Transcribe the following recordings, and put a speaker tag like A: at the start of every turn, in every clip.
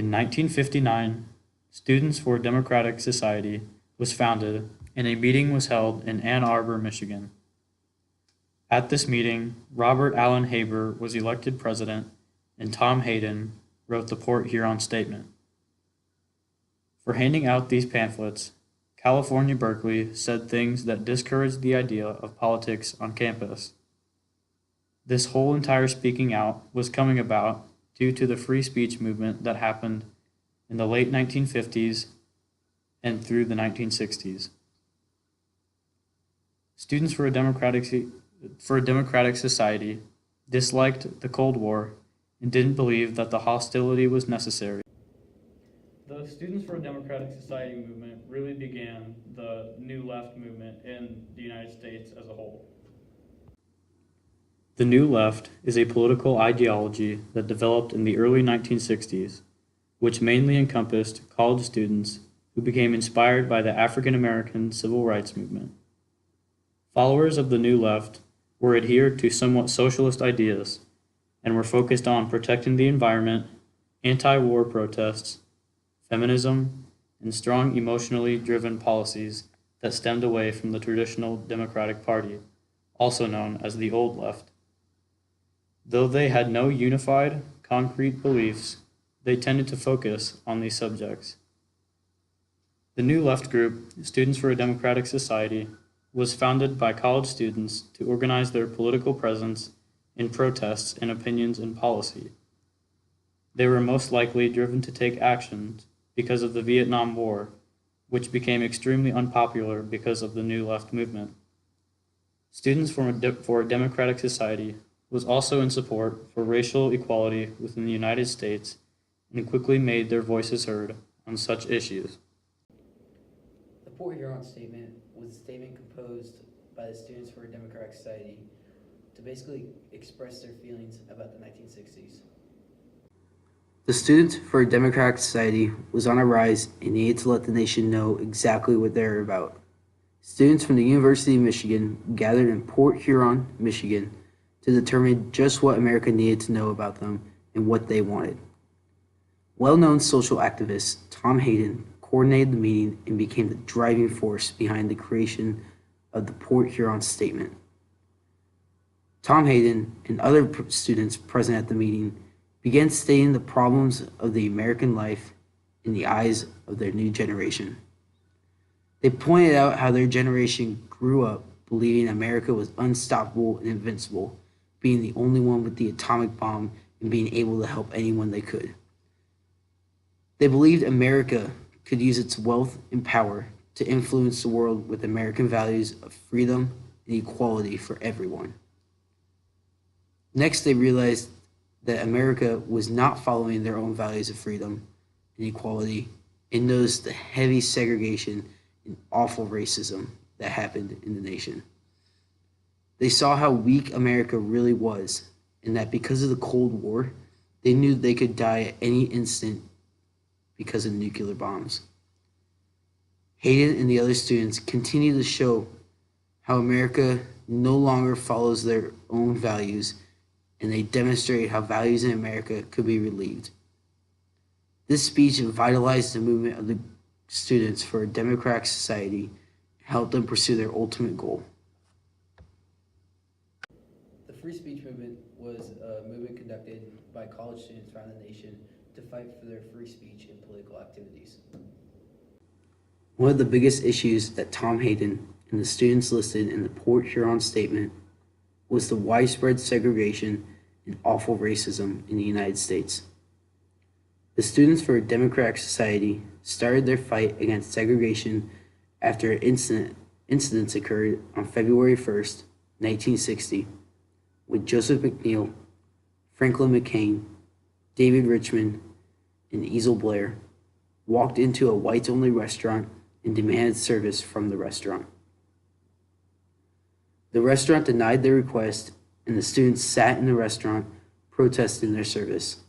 A: In 1959, Students for a Democratic Society was founded and a meeting was held in Ann Arbor, Michigan. At this meeting, Robert Allen Haber was elected president and Tom Hayden wrote the Port Huron Statement. For handing out these pamphlets, California Berkeley said things that discouraged the idea of politics on campus. This whole entire speaking out was coming about due to the free speech movement that happened in the late 1950s and through the 1960s. Students for a Democratic Society disliked the Cold War and didn't believe that the hostility was necessary. The Students for a Democratic Society movement really began the New Left movement in the United States as a whole. The New Left is a political ideology that developed in the early 1960s, which mainly encompassed college students who became inspired by the African American civil rights movement. Followers of the New Left were adhered to somewhat socialist ideas and were focused on protecting the environment, anti-war protests, feminism, and strong emotionally driven policies that stemmed away from the traditional Democratic Party, also known as the Old Left. Though they had no unified, concrete beliefs, they tended to focus on these subjects. The New Left group, Students for a Democratic Society, was founded by college students to organize their political presence in protests and opinions and policy. They were most likely driven to take action because of the Vietnam War, which became extremely unpopular because of the New Left movement. Students for a Democratic Society was also in support for racial equality within the United States and quickly made their voices heard on such issues.
B: The Port Huron Statement was a statement composed by the Students for a Democratic Society to basically express their feelings about the 1960s.
C: The Students for a Democratic Society was on a rise and needed to let the nation know exactly what they were about. Students from the University of Michigan gathered in Port Huron, Michigan, to determine just what America needed to know about them and what they wanted. Well-known social activist Tom Hayden coordinated the meeting and became the driving force behind the creation of the Port Huron Statement. Tom Hayden and other students present at the meeting began stating the problems of the American life in the eyes of their new generation. They pointed out how their generation grew up believing America was unstoppable and invincible, being the only one with the atomic bomb and being able to help anyone they could. They believed America could use its wealth and power to influence the world with American values of freedom and equality for everyone. Next, they realized that America was not following their own values of freedom and equality and noticed the heavy segregation and awful racism that happened in the nation. They saw how weak America really was, and that because of the Cold War, they knew they could die at any instant because of nuclear bombs. Hayden and the other students continue to show how America no longer follows their own values, and they demonstrate how values in America could be relieved. This speech vitalized the movement of the Students for a Democratic Society and helped them pursue their ultimate goal.
B: The free speech movement was a movement conducted by college students around the nation to fight for their free speech in political activities.
C: One of the biggest issues that Tom Hayden and the students listed in the Port Huron Statement was the widespread segregation and awful racism in the United States. The Students for a Democratic Society started their fight against segregation after incidents occurred on February 1st, 1960, with Joseph McNeil, Franklin McCain, David Richmond, and Ezel Blair walked into a whites-only restaurant and demanded service from the restaurant. The restaurant denied their request, and the students sat in the restaurant protesting their service.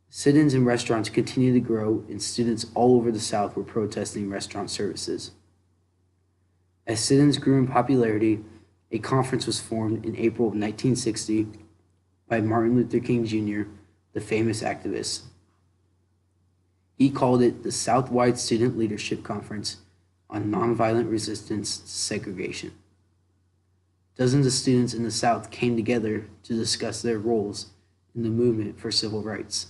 C: Sit-ins in restaurants continued to grow, and students all over the South were protesting restaurant services. As sit-ins grew in popularity, a conference was formed in April of 1960 by Martin Luther King Jr., the famous activist. He called it the Southwide Student Leadership Conference on Nonviolent Resistance to Segregation. Dozens of students in the South came together to discuss their roles in the movement for civil rights.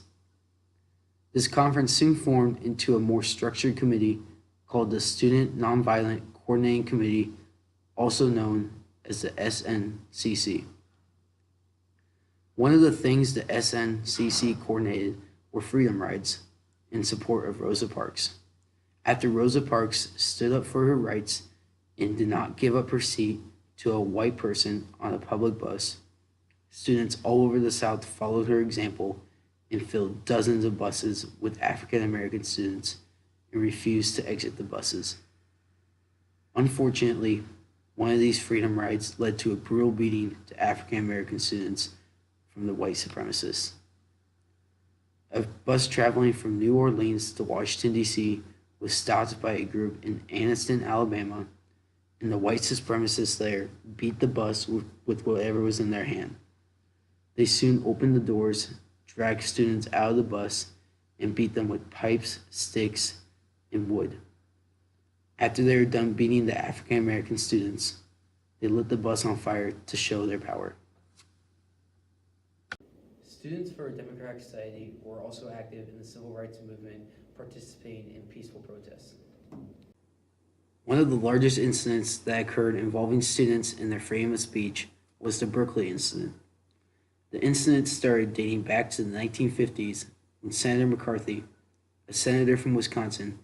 C: This conference soon formed into a more structured committee called the Student Nonviolent Coordinating Committee, also known as the SNCC. One of the things the SNCC coordinated were freedom rides in support of Rosa Parks. After Rosa Parks stood up for her rights and did not give up her seat to a white person on a public bus, students all over the South followed her example and filled dozens of buses with African American students and refused to exit the buses. Unfortunately, one of these freedom rides led to a brutal beating to African American students from the white supremacists. A bus traveling from New Orleans to Washington, D.C. was stopped by a group in Anniston, Alabama, and the white supremacists there beat the bus with whatever was in their hand. They soon opened the doors, dragged students out of the bus, and beat them with pipes, sticks, and wood. After they were done beating the African American students, they lit the bus on fire to show their power.
B: Students for a Democratic Society were also active in the civil rights movement, participating in peaceful protests.
C: One of the largest incidents that occurred involving students and their freedom of speech was the Berkeley incident. The incident started dating back to the 1950s when Senator McCarthy, a senator from Wisconsin,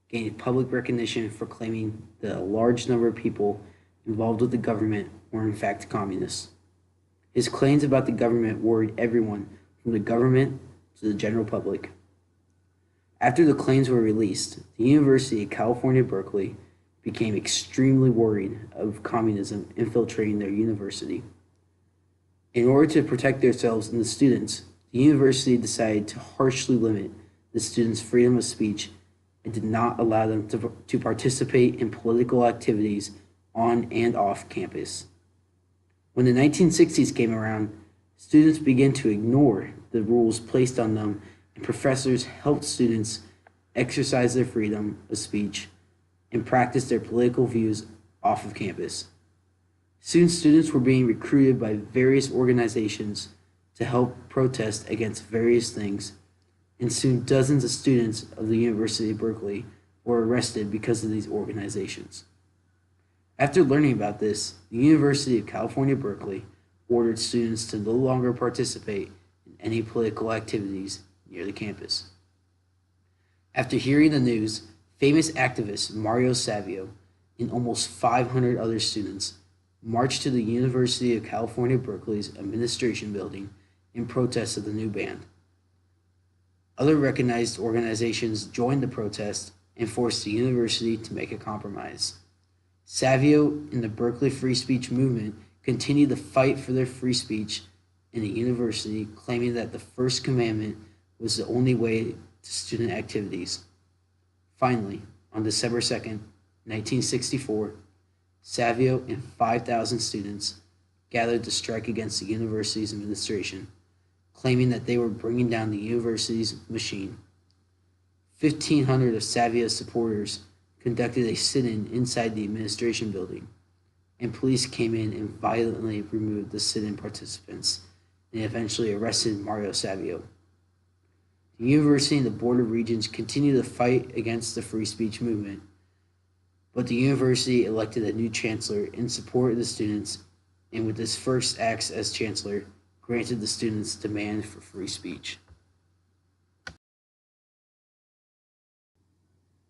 C: gained public recognition for claiming that a large number of people involved with the government were in fact communists. His claims about the government worried everyone from the government to the general public. After the claims were released, the University of California, Berkeley became extremely worried of communism infiltrating their university. In order to protect themselves and the students, the university decided to harshly limit the students' freedom of speech and did not allow them to participate in political activities on and off campus. When the 1960s came around, students began to ignore the rules placed on them, and professors helped students exercise their freedom of speech and practice their political views off of campus. Soon, students were being recruited by various organizations to help protest against various things, and soon dozens of students of the University of Berkeley were arrested because of these organizations. After learning about this, the University of California, Berkeley ordered students to no longer participate in any political activities near the campus. After hearing the news, famous activist Mario Savio and almost 500 other students marched to the University of California, Berkeley's administration building in protest of the new ban. Other recognized organizations joined the protest and forced the university to make a compromise. Savio and the Berkeley free speech movement continued to fight for their free speech in the university, claiming that the First Commandment was the only way to student activities. Finally, on December 2nd, 1964, Savio and 5,000 students gathered to strike against the university's administration, claiming that they were bringing down the university's machine. 1,500 of Savio's supporters conducted a sit-in inside the administration building, and police came in and violently removed the sit-in participants and eventually arrested Mario Savio. The university and the Board of Regents continued to fight against the free speech movement, but the university elected a new chancellor in support of the students, and with his first acts as chancellor, granted the students' demand for free speech.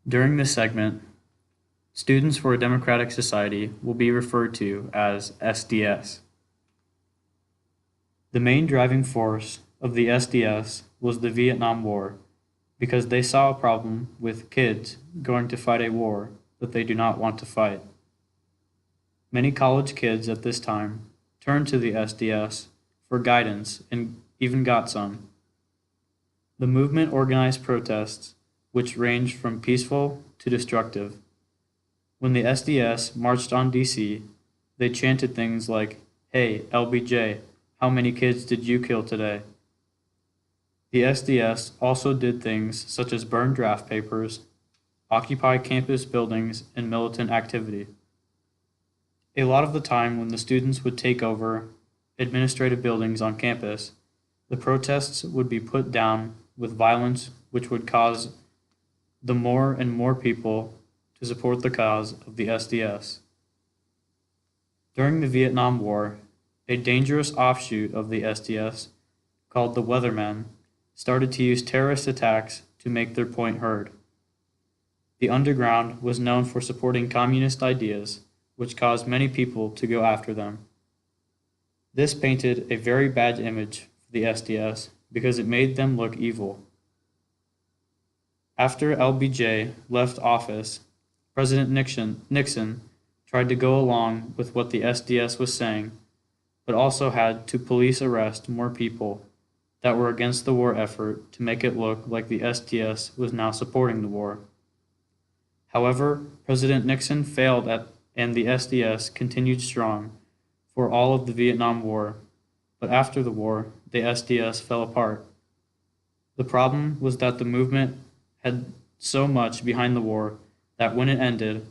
A: During this segment, Students for a Democratic Society will be referred to as SDS. The main driving force of the SDS was the Vietnam War, because they saw a problem with kids going to fight a war that they do not want to fight. Many college kids at this time turned to the SDS for guidance and even got some. The movement organized protests, which ranged from peaceful to destructive. When the SDS marched on DC, they chanted things like, "Hey, LBJ, how many kids did you kill today?" the SDS also did things such as burn draft papers, occupy campus buildings, and militant activity. A lot of the time when the students would take over administrative buildings on campus, the protests would be put down with violence, which would cause the more and more people to support the cause of the SDS. During the Vietnam War, a dangerous offshoot of the SDS, called the Weathermen, started to use terrorist attacks to make their point heard. The underground was known for supporting communist ideas, which caused many people to go after them. This painted a very bad image for the SDS because it made them look evil. After LBJ left office, President Nixon tried to go along with what the SDS was saying, but also had to police arrest more people that were against the war effort to make it look like the SDS was now supporting the war. However, President Nixon failed and the SDS continued strong for all of the Vietnam War, but after the war, the SDS fell apart. The problem was that the movement had so much behind the war that when it ended,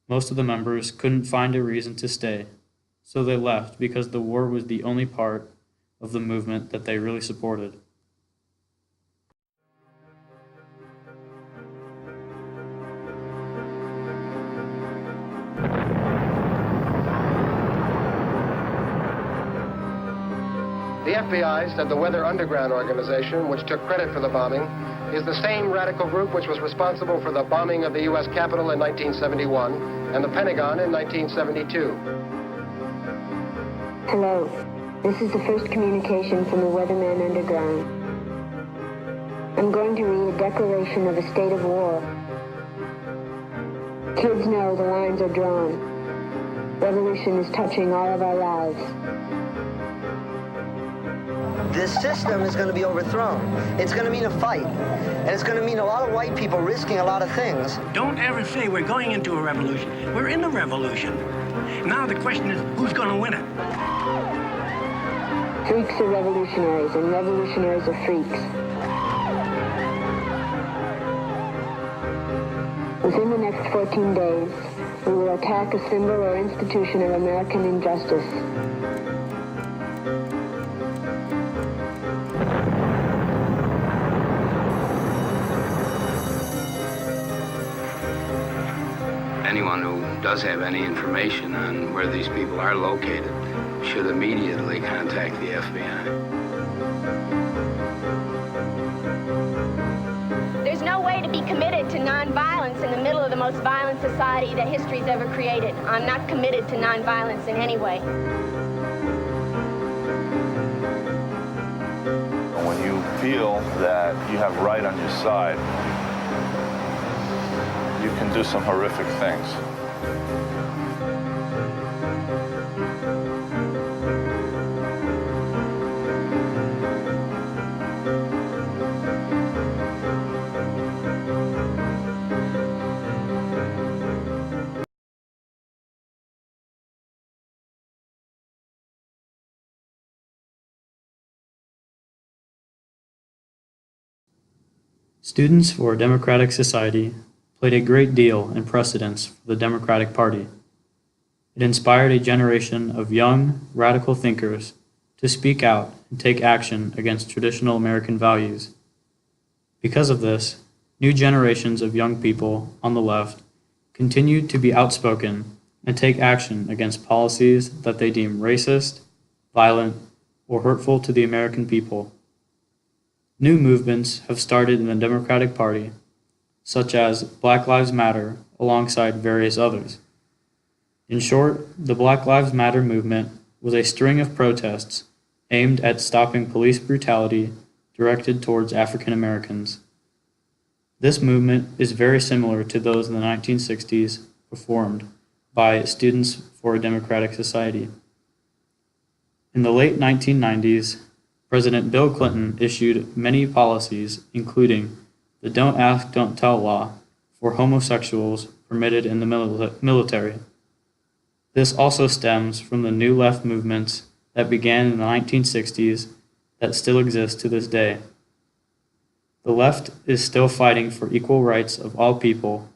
A: most of the members couldn't find a reason to stay, so they left because the war was the only part of the movement that they really supported.
D: The FBI said the Weather Underground organization, which took credit for the bombing, is the same radical group which was responsible for the bombing of the U.S. Capitol in 1971 and the Pentagon in 1972.
E: Hello. This is the first communication from the Weatherman Underground. I'm going to read a declaration of a state of war. Kids know the lines are drawn. Revolution is touching all of our lives.
F: This system is going to be overthrown. It's going to mean a fight. And it's going to mean a lot of white people risking a lot of things.
G: Don't ever say we're going into a revolution. We're in a revolution. Now the question is, who's going to win it?
E: Freaks are revolutionaries, and revolutionaries are freaks. Within the next 14 days, we will attack a symbol or institution of American injustice.
H: Anyone who does have any information on where these people are located should immediately contact the FBI.
I: There's no way to be committed to nonviolence in the middle of the most violent society that history's ever created. I'm not committed to nonviolence in any way.
J: When you feel that you have right on your side, you can do some horrific things.
A: Students for a Democratic Society played a great deal in precedence for the Democratic Party. It inspired a generation of young, radical thinkers to speak out and take action against traditional American values. Because of this, new generations of young people on the left continued to be outspoken and take action against policies that they deem racist, violent, or hurtful to the American people. New movements have started in the Democratic Party, such as Black Lives Matter, alongside various others. In short, the Black Lives Matter movement was a string of protests aimed at stopping police brutality directed towards African Americans. This movement is very similar to those in the 1960s performed by Students for a Democratic Society. In the late 1990s, President Bill Clinton issued many policies, including the Don't Ask, Don't Tell law for homosexuals permitted in the military. This also stems from the New Left movements that began in the 1960s that still exist to this day. The left is still fighting for equal rights of all people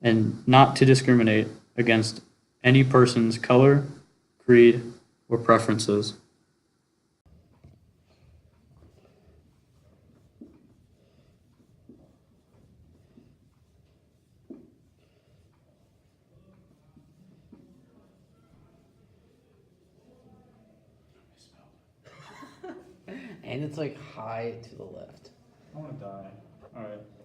A: and not to discriminate against any person's color, creed, or preferences.
B: And it's like high to the left.
A: I want to die. All right.